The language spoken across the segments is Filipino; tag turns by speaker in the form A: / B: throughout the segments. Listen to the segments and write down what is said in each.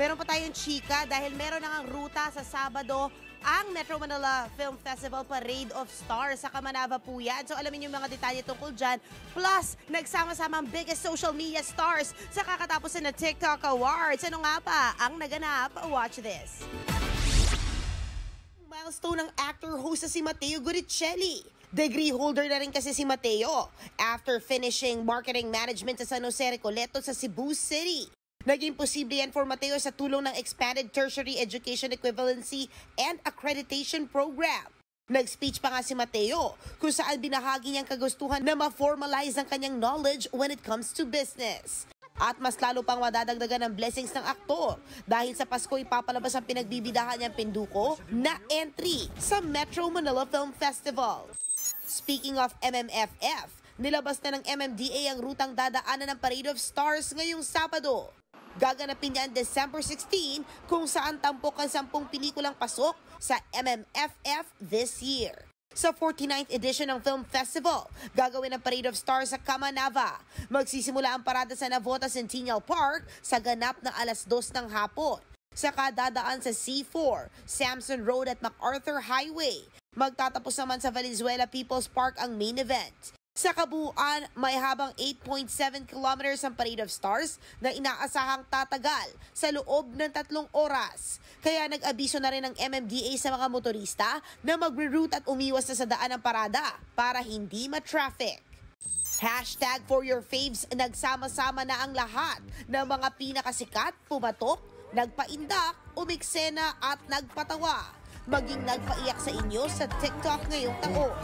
A: Meron pa tayong chika dahil meron na ngang ruta sa Sabado ang Metro Manila Film Festival Parade of Stars sa Kamanava po yan. So alamin yung mga detalye tungkol dyan. Plus, nagsama-sama ang biggest social media stars sa kakatapos na TikTok Awards. Ano nga pa ang naganap? Watch this. Milestone ng actor-host na si Mateo Guricelli. Degree holder na rin kasi si Mateo after finishing marketing management sa San Jose Recoleto sa Cebu City. Naging posible yan for Mateo sa tulong ng Expanded Tertiary Education Equivalency and Accreditation Program. Nag-speech pa nga si Mateo kung saan binahagi niyang kagustuhan na ma-formalize ang kanyang knowledge when it comes to business. At mas lalo pang madadagdagan ng blessings ng aktor dahil sa Pasko ipapalabas ang pinagbibidahan niyang pinduko na entry sa Metro Manila Film Festival. Speaking of MMFF, nilabas na ng MMDA ang rutang dadaanan ng Parade of Stars ngayong Sabado. Gaganapin niya December 16 kung saan tampok ang 10 pelikulang pasok sa MMFF this year. Sa 49th edition ng Film Festival, gagawin ang Parade of Stars sa Kamanava. Magsisimula ang parada sa Navota Centennial Park sa ganap na alas 2 ng hapon. Saka dadaan sa C4, Samson Road at MacArthur Highway. Magtatapos naman sa Valenzuela People's Park ang main event. Sa kabuuan, may habang 8.7 kilometers ang Parade of Stars na inaasahang tatagal sa loob ng 3 oras. Kaya nag-abiso na rin ang MMDA sa mga motorista na magre-route at umiwas na sa daan ng parada para hindi ma-traffic. Hashtag for your faves, nagsama-sama na ang lahat ng mga pinakasikat, pumatok, nagpaindak, umiksena at nagpatawa. Maging nagpaiyak sa inyo sa TikTok ngayong taon.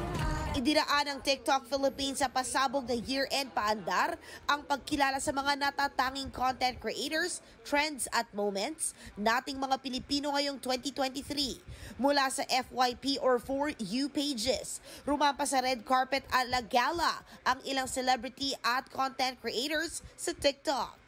A: Idiraan ng TikTok Philippines sa pasabog na year-end paandar ang pagkilala sa mga natatanging content creators, trends at moments nating mga Pilipino ngayong 2023. Mula sa FYP or For You pages, rumampa sa red carpet at la gala ang ilang celebrity at content creators sa TikTok.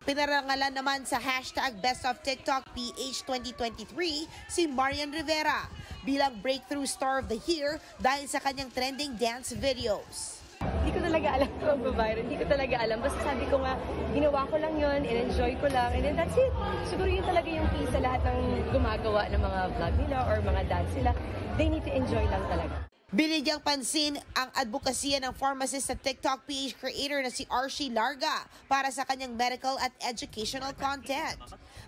A: Pinarangalan naman sa hashtag Best of TikTok PH 2023 si Marian Rivera bilang Breakthrough Star of the Year dahil sa kanyang trending dance videos.
B: Hindi ko talaga alam kung magbabiral. Hindi ko talaga alam. Basta sabi ko nga, ginawa ko lang yun, in-enjoy ko lang, and then that's it. Siguro yun talaga yung key sa lahat ng gumagawa ng mga vlog nila or mga dance nila. They need to enjoy lang talaga.
A: Binigyang pansin ang advokasya ng pharmacist sa TikTok PH creator na si Archie Larga para sa kanyang medical at educational content.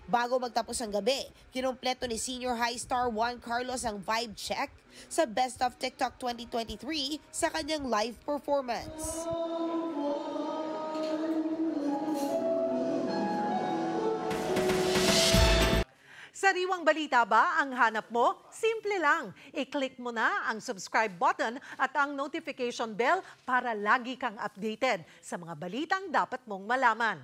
A: Bago magtapos ang gabi, kinumpleto ni senior high star Juan Carlos ang vibe check sa Best of TikTok 2023 sa kanyang live performance.
C: Sariwang balita ba ang hanap mo? Simple lang. I-click mo na ang subscribe button at ang notification bell para lagi kang updated sa mga balitang dapat mong malaman.